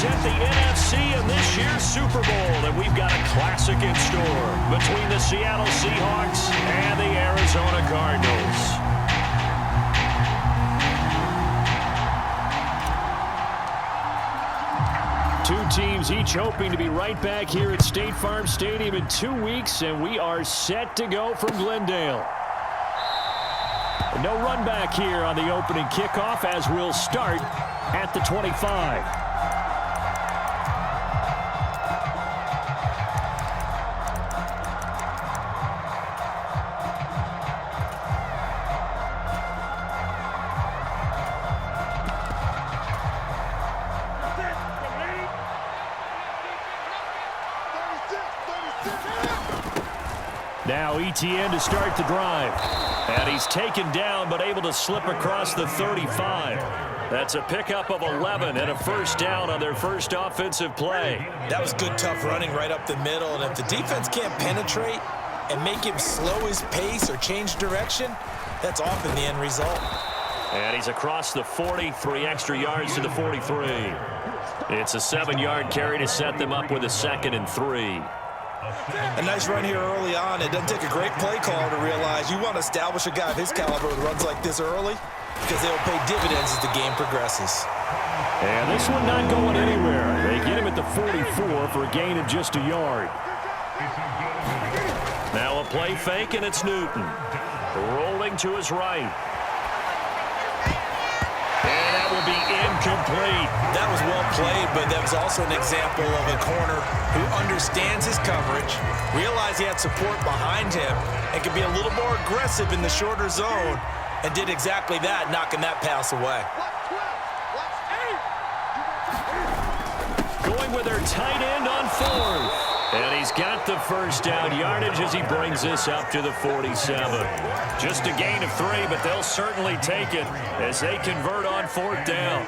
represent the NFC in this year's Super Bowl, and we've got a classic in store between the Seattle Seahawks and the Arizona Cardinals. Two teams each hoping to be right back here at State Farm Stadium in 2 weeks, and we are set to go from Glendale. No run back here on the opening kickoff as we'll start at the 25. Now ETN to start the drive. And he's taken down but able to slip across the 35. That's a pickup of 11 and a first down on their first offensive play. That was good, tough running right up the middle. And if the defense can't penetrate and make him slow his pace or change direction, that's often the end result. And he's across the 40, 3 extra yards to the 43. It's a 7-yard carry to set them up with a 2nd and 3. A nice run here early on. It doesn't take a great play caller to realize you want to establish a guy of his caliber who runs like this early because they'll pay dividends as the game progresses. And this one not going anywhere. They get him at the 44 for a gain of just a yard. Now a play fake, and it's Newton. Rolling to his right. And that will be incomplete. That was well played, but that was also an example of a corner who understands his coverage, realized he had support behind him, and could be a little more aggressive in the shorter zone, and did exactly that, knocking that pass away. Going with their tight end on 4th. And he's got the first down yardage as he brings this up to the 47. Just a gain of 3, but they'll certainly take it as they convert on 4th down.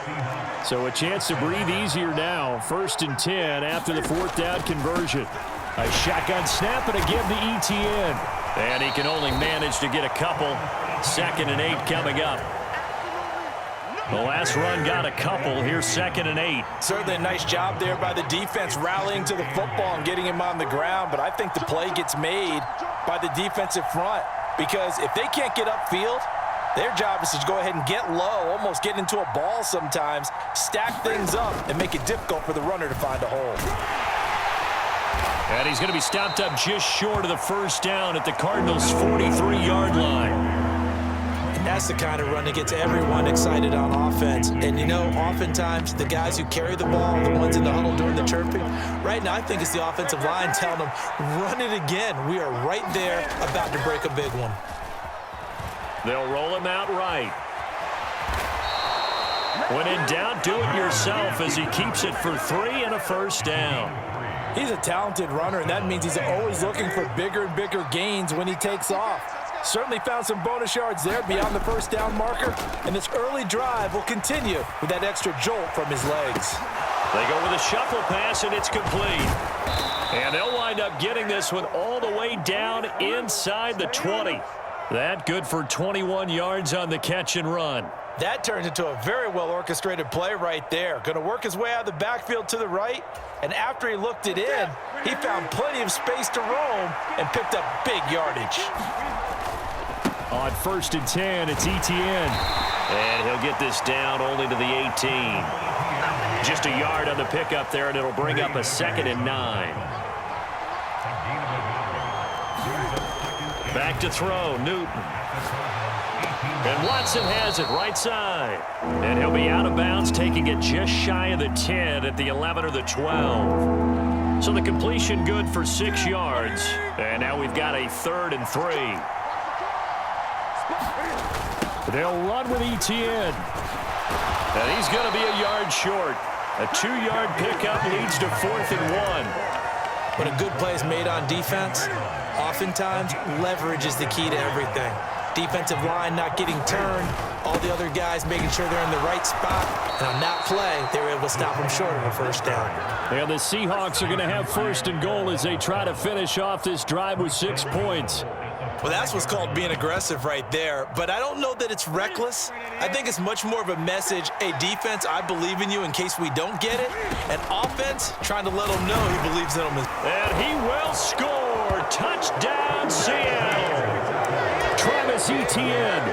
So a chance to breathe easier now. 1st and 10 after the 4th down conversion. A shotgun snap and a give to ETN. And he can only manage to get a couple. 2nd and 8 coming up. The last run got a couple. Here's 2nd and 8. Certainly a nice job there by the defense rallying to the football and getting him on the ground. But I think the play gets made by the defensive front. Because if they can't get upfield, their job is to go ahead and get low, almost get into a ball sometimes, stack things up, and make it difficult for the runner to find a hole. And he's going to be stopped up just short of the first down at the Cardinals' 43-yard line. And that's the kind of run that gets everyone excited on offense. And, you know, oftentimes the guys who carry the ball, the ones in the huddle doing the chirping, right now I think it's the offensive line telling them, run it again. We are right there about to break a big one. They'll roll him out right. When in doubt, do it yourself as he keeps it for 3 and a first down. He's a talented runner, and that means he's always looking for bigger and bigger gains when he takes off. Certainly found some bonus yards there beyond the first down marker, and this early drive will continue with that extra jolt from his legs. They go with a shuffle pass, and it's complete. And they'll wind up getting this one all the way down inside the 20. That good for 21 yards on the catch and run. That turns into a very well-orchestrated play right there. Going to work his way out of the backfield to the right, and after he looked it in, he found plenty of space to roam and picked up big yardage. On 1st and 10, it's ETN. And he'll get this down only to the 18. Just a yard on the pickup there, and it'll bring up a 2nd and 9. Back to throw, Newton. And Watson has it right side. And he'll be out of bounds, taking it just shy of the 10 at the 11 or the 12. So the completion good for 6 yards. And now we've got a 3rd and 3. They'll run with ETN. And he's going to be a yard short. A 2-yard pickup leads to 4th and 1. When a good play is made on defense, oftentimes leverage is the key to everything. Defensive line not getting turned, all the other guys making sure they're in the right spot, and on that play, they were able to stop them short of a first down. And the Seahawks are going to have 1st and goal as they try to finish off this drive with 6 points. Well, that's what's called being aggressive right there. But I don't know that it's reckless. I think it's much more of a message, hey, defense, I believe in you in case we don't get it. And offense, trying to let them know he believes in them. And he will score. Touchdown, Seattle. Travis Etienne,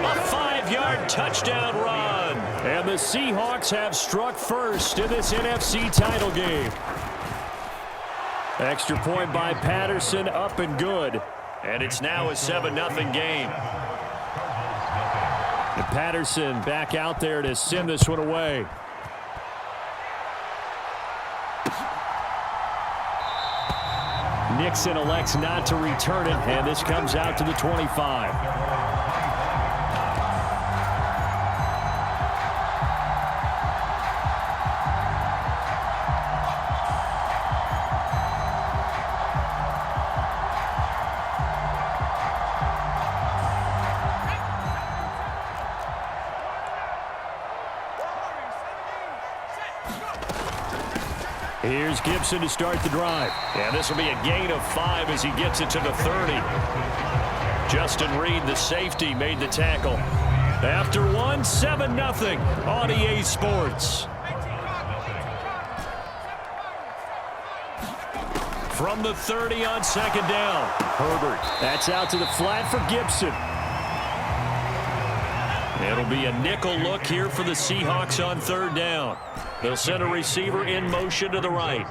a 5-yard touchdown run. And the Seahawks have struck first in this NFC title game. Extra point by Patterson, up and good. And it's now a 7-0 game. And Patterson back out there to send this one away. Nixon elects not to return it, and this comes out to the 25. Here's Gibson to start the drive. And this will be a gain of 5 as he gets it to the 30. Justin Reed, the safety, made the tackle. After one, 7-0 on EA Sports. From the 30 on second down. Herbert. That's out to the flat for Gibson. It'll be a nickel look here for the Seahawks on third down. They'll send a receiver in motion to the right.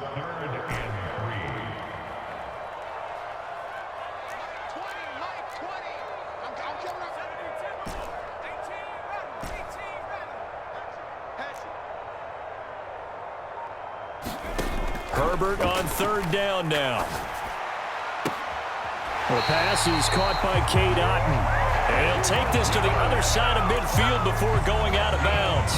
Herbert on third down now. The pass is caught by Cade Otton. And he'll take this to the other side of midfield before going out of bounds.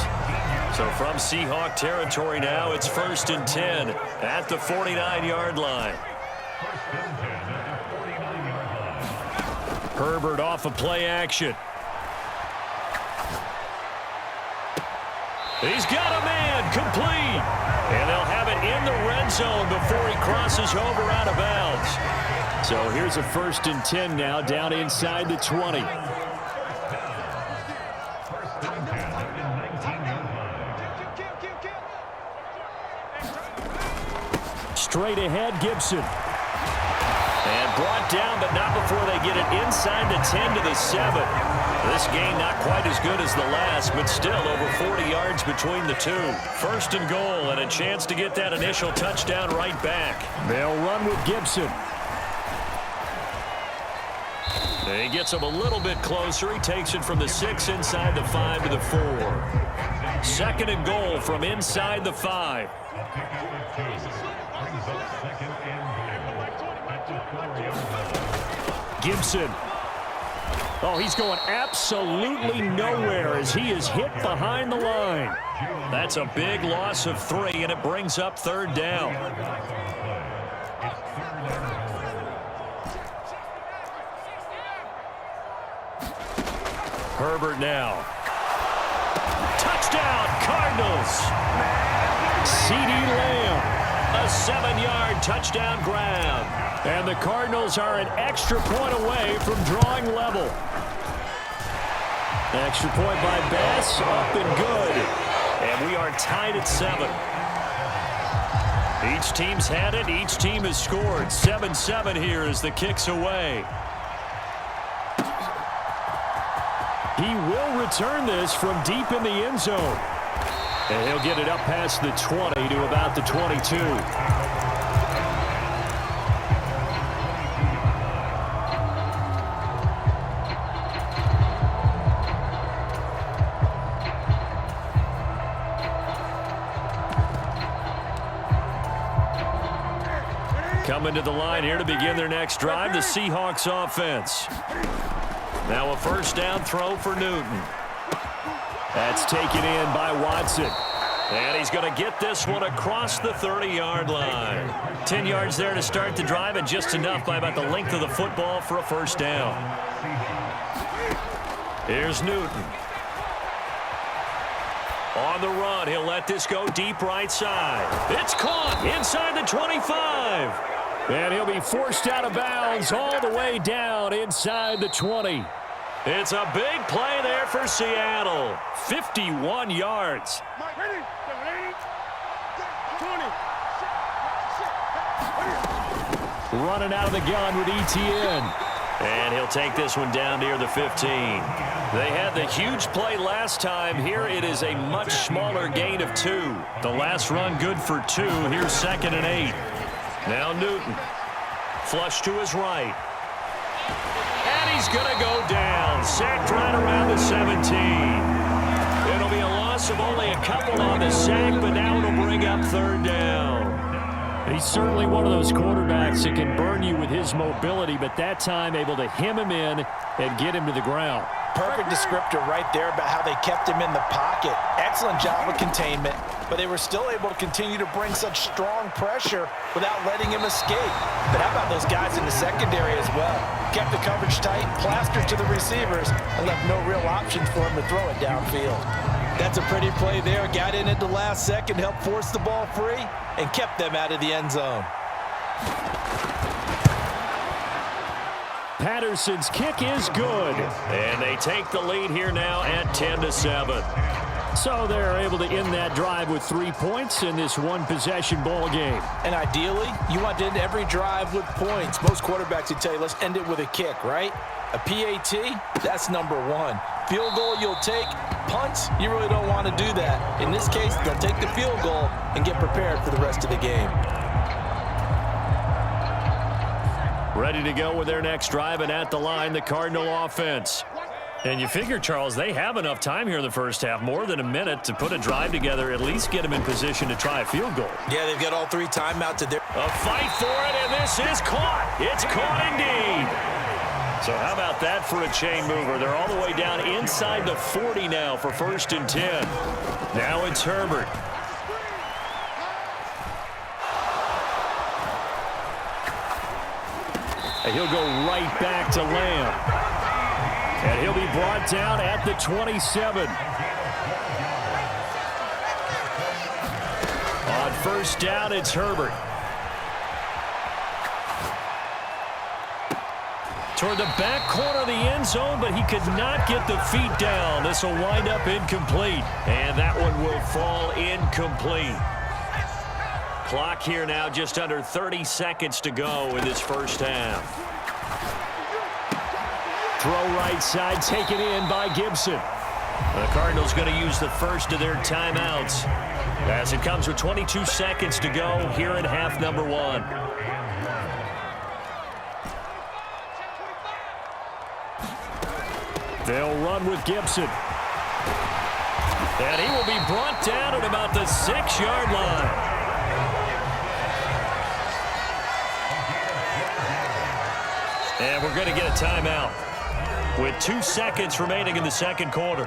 So from Seahawk territory now, it's 1st and 10 at the 49-yard line. Herbert off of play action. He's got a man complete. And they'll have it in the red zone before he crosses over out of bounds. So here's a 1st and 10 now down inside the 20. Straight ahead, Gibson. And brought down, but not before they get it inside the 10 to the 7. This game not quite as good as the last, but still over 40 yards between the two. 1st and goal, and a chance to get that initial touchdown right back. They'll run with Gibson. He gets him a little bit closer. He takes it from the 6 inside the 5 to the 4. 2nd and goal from inside the 5. Gibson. Oh, he's going absolutely nowhere as he is hit behind the line. That's a big loss of 3, and it brings up third down. Herbert now. Touchdown, Cardinals. CeeDee Lamb, a 7-yard touchdown grab. And the Cardinals are an extra point away from drawing level. Extra point by Bass, up and good. And we are tied at 7. Each team's had it. Each team has scored. 7-7 here as the kick's away. He will return this from deep in the end zone. And he'll get it up past the 20 to about the 22. Coming to the line here to begin their next drive, the Seahawks offense. Now a 1st down throw for Newton. That's taken in by Watson. And he's going to get this one across the 30-yard line. 10 yards there to start the drive, and just enough by about the length of the football for a 1st down. Here's Newton. On the run, he'll let this go deep right side. It's caught inside the 25. And he'll be forced out of bounds all the way down inside the 20. It's a big play there for Seattle. 51 yards. Running out of the gun with ETN. And he'll take this one down near the 15. They had the huge play last time. Here it is a much smaller gain of 2. The last run good for 2. Here's 2nd and 8. Now Newton. Flush to his right. And he's going to go down. Sacked right around the 17. It'll be a loss of only a couple on the sack, but now it'll bring up 3rd down. He's certainly one of those quarterbacks that can burn you with his mobility, but that time able to hem him in and get him to the ground. Perfect descriptor right there about how they kept him in the pocket. Excellent job of containment, but they were still able to continue to bring such strong pressure without letting him escape. But how about those guys in the secondary as well? Kept the coverage tight, plastered to the receivers, and left no real options for him to throw it downfield. That's a pretty play there. Got in at the last second, helped force the ball free, and kept them out of the end zone. Patterson's kick is good. And they take the lead here now at 10-7. So they're able to end that drive with 3 points in this one-possession ball game. And ideally, you want to end every drive with points. Most quarterbacks would tell you, let's end it with a kick, right? A PAT, that's number 1. Field goal you'll take. Punts, you really don't want to do that. In this case, they'll take the field goal and get prepared for the rest of the game. Ready to go with their next drive, and at the line, the Cardinal offense. And you figure, Charles, they have enough time here in the first half, more than a minute, to put a drive together, at least get them in position to try a field goal. Yeah, they've got all 3 timeouts at their... A fight for it, and this is caught. It's caught indeed. So how about that for a chain mover? They're all the way down inside the 40 now for 1st and 10. Now it's Herbert. And he'll go right back to Lamb. And he'll be brought down at the 27. On 1st down, it's Herbert. Toward the back corner of the end zone, but he could not get the feet down. This will wind up incomplete. And that one will fall incomplete. Clock here now just under 30 seconds to go in this first half. Throw right side, taken in by Gibson. The Cardinals going to use the first of their timeouts as it comes with 22 seconds to go here in half number 1. They'll run with Gibson. And he will be brought down at about the 6-yard line. And we're going to get a timeout with 2 seconds remaining in the second quarter.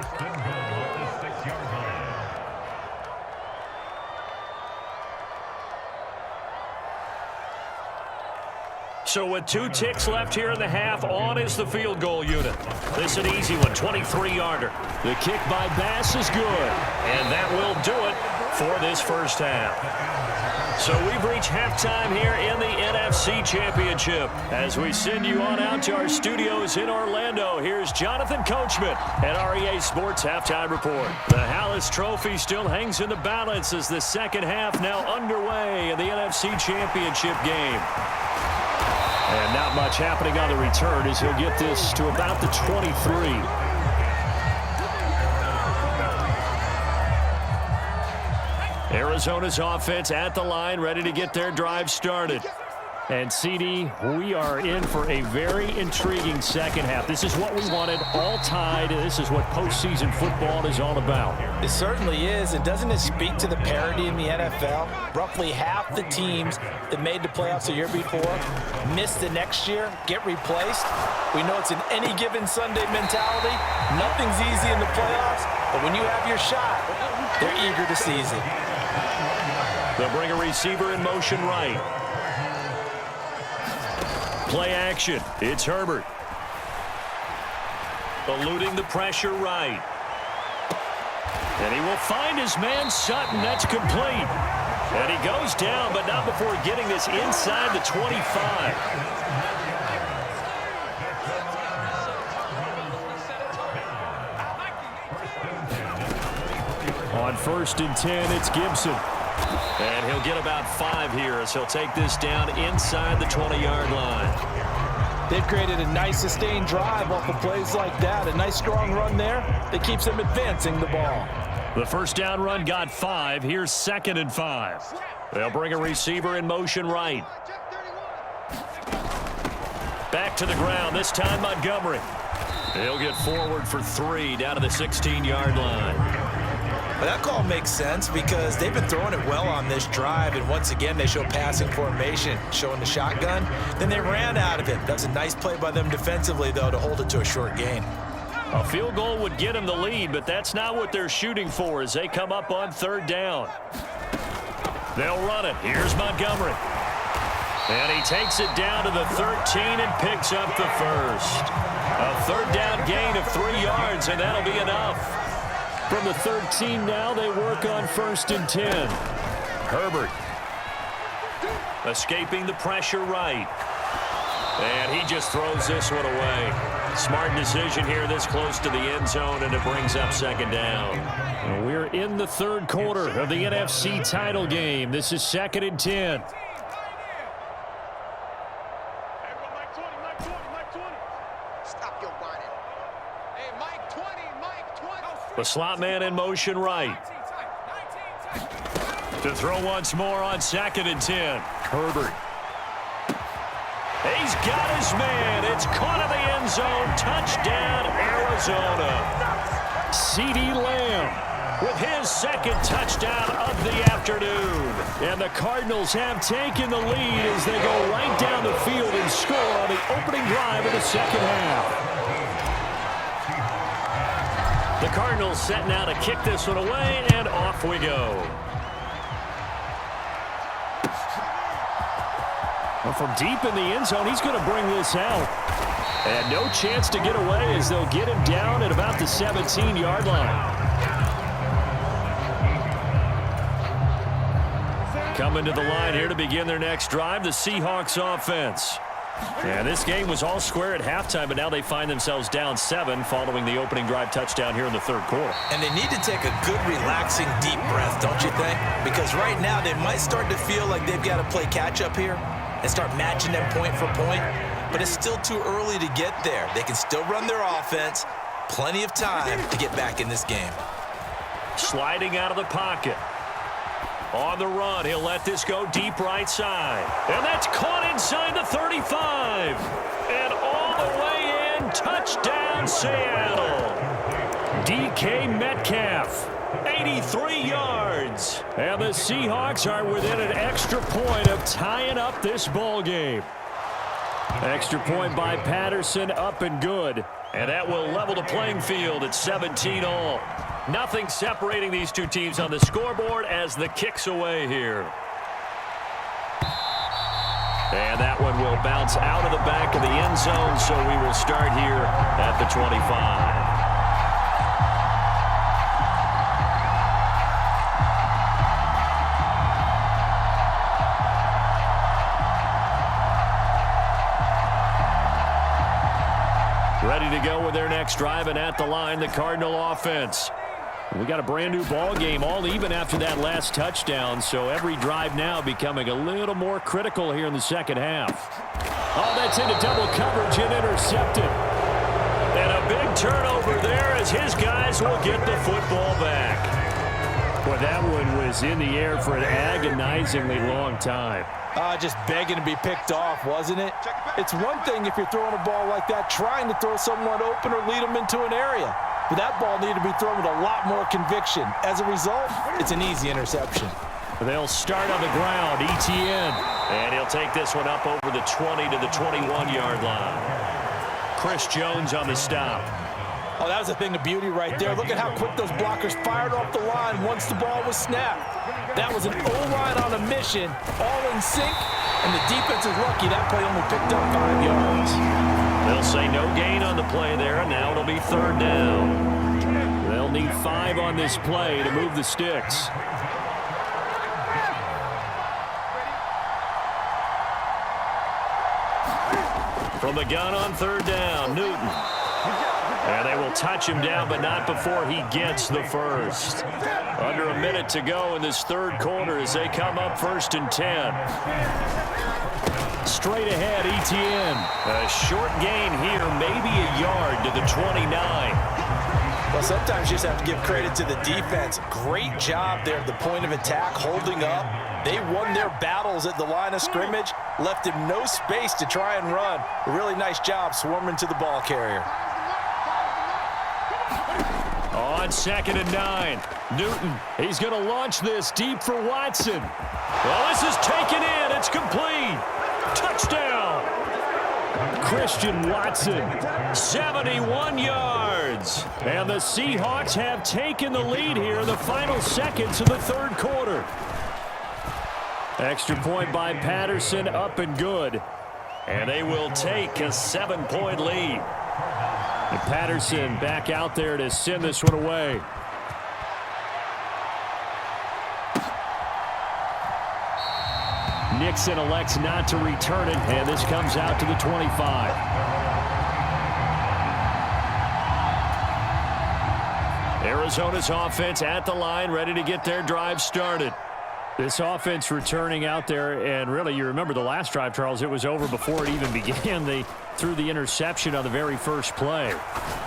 So with 2 ticks left here in the half, on is the field goal unit. This is an easy one, 23-yarder. The kick by Bass is good. And that will do it for this first half. So we've reached halftime here in the NFC Championship. As we send you on out to our studios in Orlando, here's Jonathan Coachman at REA Sports Halftime Report. The Hallis Trophy still hangs in the balance as the second half now underway in the NFC Championship game. And not much happening on the return as he'll get this to about the 23. Arizona's offense at the line, ready to get their drive started. And, CD, we are in for a very intriguing second half. This is what we wanted, all tied. This is what postseason football is all about. It certainly is, and doesn't it speak to the parity in the NFL? Roughly half the teams that made the playoffs the year before miss the next year, get replaced. We know it's an any given Sunday mentality. Nothing's easy in the playoffs, but when you have your shot, they're eager to seize it. They'll bring a receiver in motion right. Play action. It's Herbert. Eluding the pressure right. And he will find his man Sutton. That's complete. And he goes down, but not before getting this inside the 25. On 1st and 10, it's Gibson. And he'll get about 5 here as he'll take this down inside the 20-yard line. They've created a nice sustained drive off of plays like that. A nice strong run there that keeps them advancing the ball. The first down run got 5. Here's 2nd and 5. They'll bring a receiver in motion right. Back to the ground, this time Montgomery. He'll get forward for 3 down to the 16-yard line. Well, that call makes sense because they've been throwing it well on this drive, and once again they show passing formation, showing the shotgun. Then they ran out of it. That was a nice play by them defensively, though, to hold it to a short gain. A field goal would get them the lead, but that's not what they're shooting for as they come up on 3rd down. They'll run it. Here's Montgomery. And he takes it down to the 13 and picks up the first. A 3rd down gain of 3 yards, and that'll be enough. From the 13 now, they work on 1st and 10. Herbert escaping the pressure right. And he just throws this one away. Smart decision here this close to the end zone, and it brings up 2nd down. And we're in the 3rd quarter of the NFC title game. This is 2nd and 10. The slot man in motion right. To throw once more on 2nd and 10. Herbert. He's got his man. It's caught in the end zone. Touchdown, Arizona. CeeDee Lamb with his 2nd touchdown of the afternoon. And the Cardinals have taken the lead as they go right down the field and score on the opening drive of the 2nd half. The Cardinals set now to kick this one away, and off we go. Well, from deep in the end zone, he's going to bring this out. And no chance to get away as they'll get him down at about the 17-yard line. Coming to the line here to begin their next drive, the Seahawks offense. And this game was all square at halftime, but now they find themselves down 7 following the opening drive touchdown here in the 3rd quarter. And they need to take a good, relaxing, deep breath, don't you think? Because right now they might start to feel like they've got to play catch-up here and start matching them point for point. But it's still too early to get there. They can still run their offense. Plenty of time to get back in this game. Sliding out of the pocket. On the run, he'll let this go deep right side. And that's caught inside the 35. And all the way in, touchdown Seattle. DK Metcalf, 83 yards. And the Seahawks are within an extra point of tying up this ball game. Extra point by Patterson, up and good. And that will level the playing field at 17 all. Nothing separating these two teams on the scoreboard as the kick's away here. And that one will bounce out of the back of the end zone, so we will start here at the 25. Ready to go with their next drive, and at the line, the Cardinal offense. We got a brand new ball game, all even after that last touchdown, so every drive now becoming a little more critical here in the 2nd half. Oh, that's into double coverage and intercepted. And a big turnover there as his guys will get the football back. Boy, that one was in the air for an agonizingly long time. Just begging to be picked off, wasn't it? It's one thing if you're throwing a ball like that, trying to throw someone open or lead them into an area. But that ball needed to be thrown with a lot more conviction. As a result, it's an easy interception. They'll start on the ground, ETN. And he'll take this one up over the 20 to the 21-yard line. Chris Jones on the stop. Oh, that was a thing of beauty right there. Look at how quick those blockers fired off the line once the ball was snapped. That was an O-line on a mission, all in sync, and the defense is lucky that play only picked up 5 yards. They'll say no gain on the play there, and now it'll be 3rd down. They'll need 5 on this play to move the sticks. From the gun on third down, Newton. And they will touch him down, but not before he gets the first. Under a minute to go in this third quarter as they come up 1st and 10. Straight ahead, Etienne. A short gain here, maybe a yard to the 29. Well, sometimes you just have to give credit to the defense. Great job there at the point of attack, holding up. They won their battles at the line of scrimmage, left him no space to try and run. A really nice job swarming to the ball carrier. On 2nd and 9, Newton, he's going to launch this deep for Watson. Well, this is taken in. It's complete. Touchdown. Christian Watson, 71 yards. And the Seahawks have taken the lead here in the final seconds of the third quarter. Extra point by Patterson, up and good. And they will take a 7-point lead. And Patterson back out there to send this one away. Nixon elects not to return it, and this comes out to the 25. Arizona's offense at the line, ready to get their drive started. This offense returning out there, and really, you remember the last drive, Charles, it was over before it even began. They threw the interception on the very first play.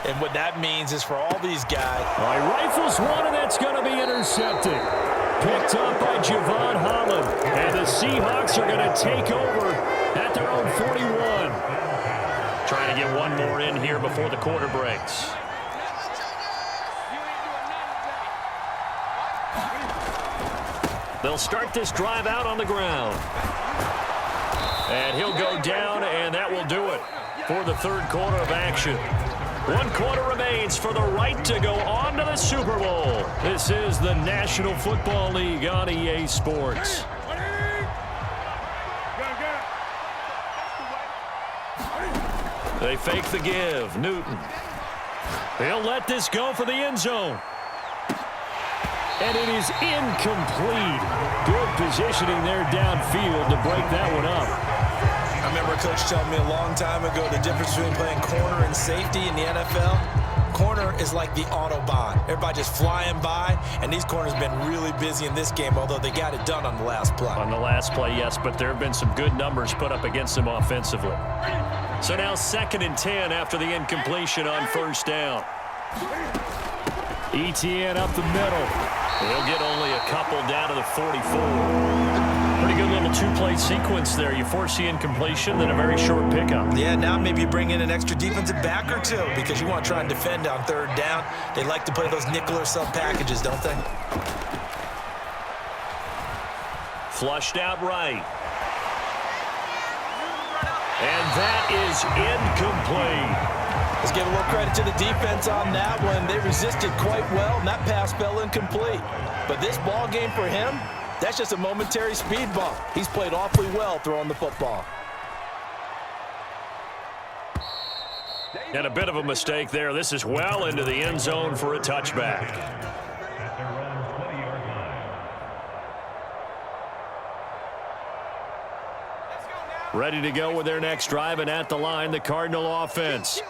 And what that means is for all these guys. All right, rifles one, and that's going to be intercepted. Picked up by Javon Holland. And the Seahawks are going to take over at their own 41. Trying to get one more in here before the quarter breaks. They'll start this drive out on the ground. And he'll go down, and that will do it for the third quarter of action. 1 quarter remains for the right to go on to the Super Bowl. This is the National Football League on EA Sports. They fake the give. Newton. He'll let this go for the end zone. And it is incomplete. Good positioning there downfield to break that one up. I remember a coach telling me a long time ago the difference between playing corner and safety in the NFL. Corner is like the Autobahn. Everybody just flying by, and these corners have been really busy in this game, although they got it done on the last play. On the last play, yes, but there have been some good numbers put up against them offensively. So now 2nd and 10 after the incompletion on first down. Etienne up the middle. He'll get only a couple down to the 44. Pretty good little two-play sequence there. You force the incompletion, then a very short pickup. Yeah, now maybe you bring in an extra defensive back or two because you want to try and defend on third down. They like to play those nickel or sub packages, don't they? Flushed out right. And that is incomplete. Let's give a little credit to the defense on that one. They resisted quite well, and that pass fell incomplete. But this ball game for him, that's just a momentary speed bump. He's played awfully well throwing the football. And a bit of a mistake there. This is well into the end zone for a touchback. Ready to go with their next drive, and at the line, the Cardinal offense.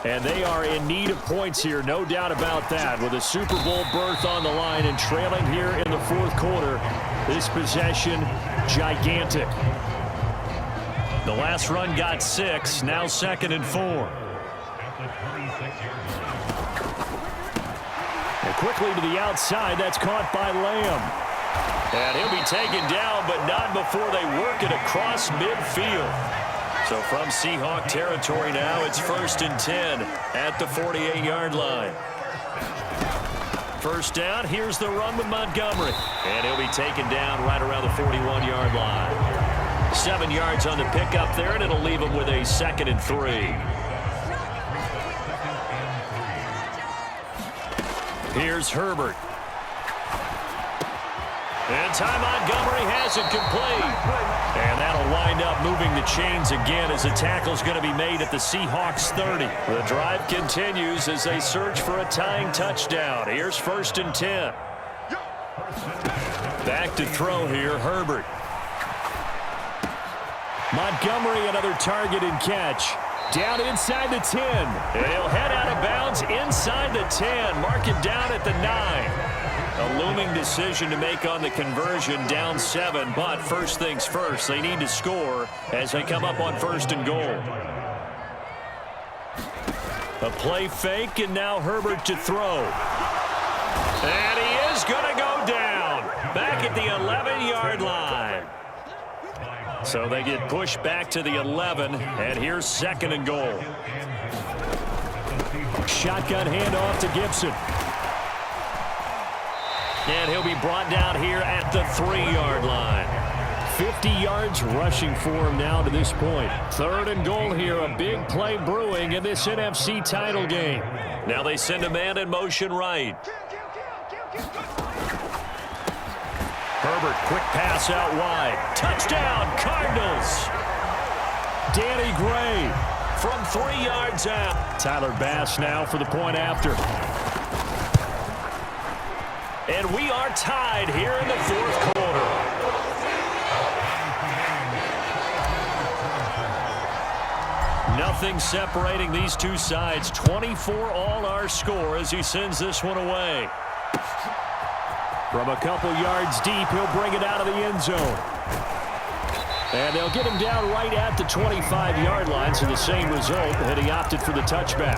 And they are in need of points here, no doubt about that. With a Super Bowl berth on the line and trailing here in the fourth quarter, this possession, gigantic. The last run got 6, now 2nd and 4. And quickly to the outside, that's caught by Lamb. And he'll be taken down, but not before they work it across midfield. So from Seahawk territory now, it's 1st and 10 at the 48-yard line. First down, here's the run with Montgomery. And he'll be taken down right around the 41-yard line. 7 yards on the pickup there, and it'll leave him with a 2nd and 3. Here's Herbert. And Ty Montgomery has it complete. And that'll wind up moving the chains again as the tackle's going to be made at the Seahawks 30. The drive continues as they search for a tying touchdown. Here's 1st and 10. Back to throw here, Herbert. Montgomery, another target and catch. Down inside the 10. And he'll head out of bounds inside the 10. Mark it down at the 9. A looming decision to make on the conversion, down 7. But first things first, they need to score as they come up on 1st and goal. A play fake, and now Herbert to throw. And he is going to go down. Back at the 11-yard line. So they get pushed back to the 11, and here's 2nd and goal. Shotgun handoff to Gibson. And he'll be brought down here at the 3-yard line. 50 yards rushing for him now to this point. 3rd and goal here, a big play brewing in this NFC title game. Now they send a man in motion right. Herbert, quick pass out wide. Touchdown, Cardinals. Danny Gray from 3 yards out. Tyler Bass now for the point after. And we are tied here in the 4th quarter. Nothing separating these two sides. 24 all our score as he sends this one away. From a couple yards deep, he'll bring it out of the end zone. And they'll get him down right at the 25-yard line, so the same result, and he opted for the touchback.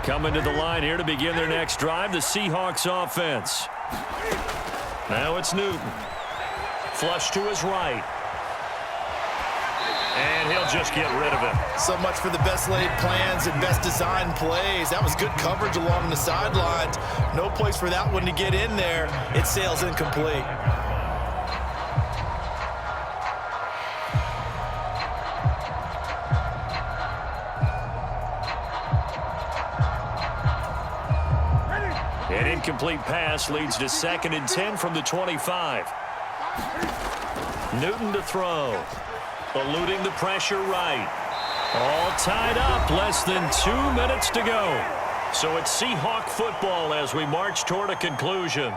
Coming to the line here to begin their next drive, the Seahawks offense. Now it's Newton. Flush to his right. And he'll just get rid of it. So much for the best laid plans and best designed plays. That was good coverage along the sidelines. No place for that one to get in there. It sails incomplete. An incomplete pass leads to 2nd and 10 from the 25. Newton to throw. Eluding the pressure right. All tied up. Less than 2 minutes to go. So it's Seahawk football as we march toward a conclusion.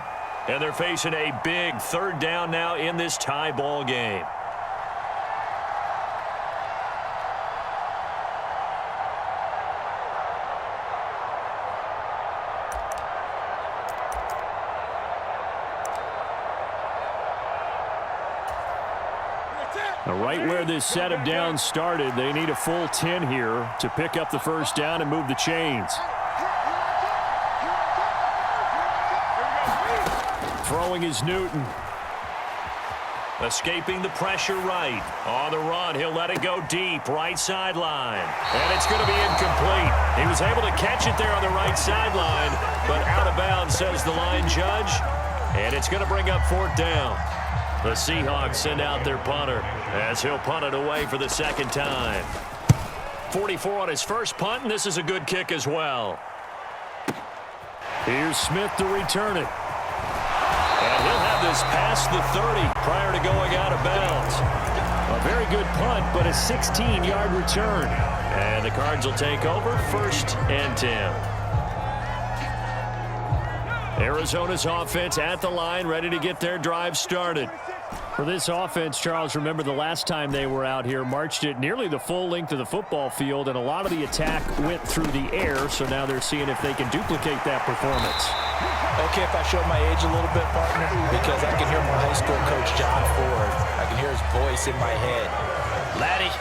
And they're facing a big 3rd down now in this tie ball game. Right where this set of downs started, they need a full 10 here to pick up the 1st down and move the chains. Throwing is Newton. Escaping the pressure right. On the run, he'll let it go deep, right sideline. And it's going to be incomplete. He was able to catch it there on the right sideline, but out of bounds, says the line judge. And it's going to bring up 4th down. The Seahawks send out their punter as he'll punt it away for the 2nd time. 44 on his first punt, and this is a good kick as well. Here's Smith to return it. And he'll have this past the 30 prior to going out of bounds. A very good punt, but a 16-yard return. And the Cards will take over 1st and 10. Arizona's offense at the line, ready to get their drive started. For this offense, Charles, remember the last time they were out here, marched it nearly the full length of the football field, and a lot of the attack went through the air, so now they're seeing if they can duplicate that performance. Okay, if I show my age a little bit, partner, because I can hear my high school coach, John Ford. I can hear his voice in my head. Laddie,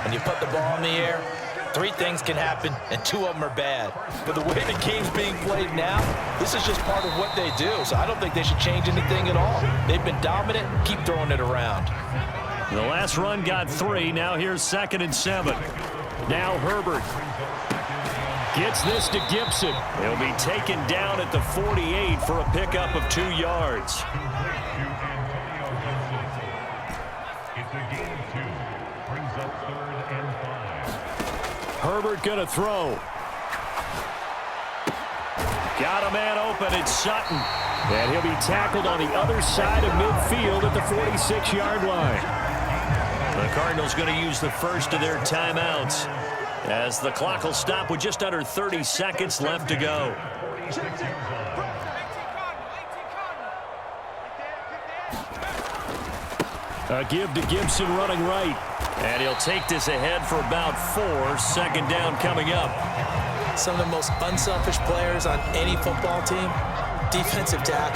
when you put the ball in the air, 3 things can happen, and 2 of them are bad. But the way the game's being played now, this is just part of what they do. So I don't think they should change anything at all. They've been dominant. Keep throwing it around. The last run got 3. Now here's 2nd and 7. Now Herbert gets this to Gibson. He'll be taken down at the 48 for a pickup of 2 yards. Herbert going to throw. Got a man open. It's Sutton. And he'll be tackled on the other side of midfield at the 46-yard line. The Cardinals going to use the first of their timeouts as the clock will stop with just under 30 seconds left to go. A give to Gibson running right. And he'll take this ahead for about 4. Second down coming up. Some of the most unselfish players on any football team, defensive tackles.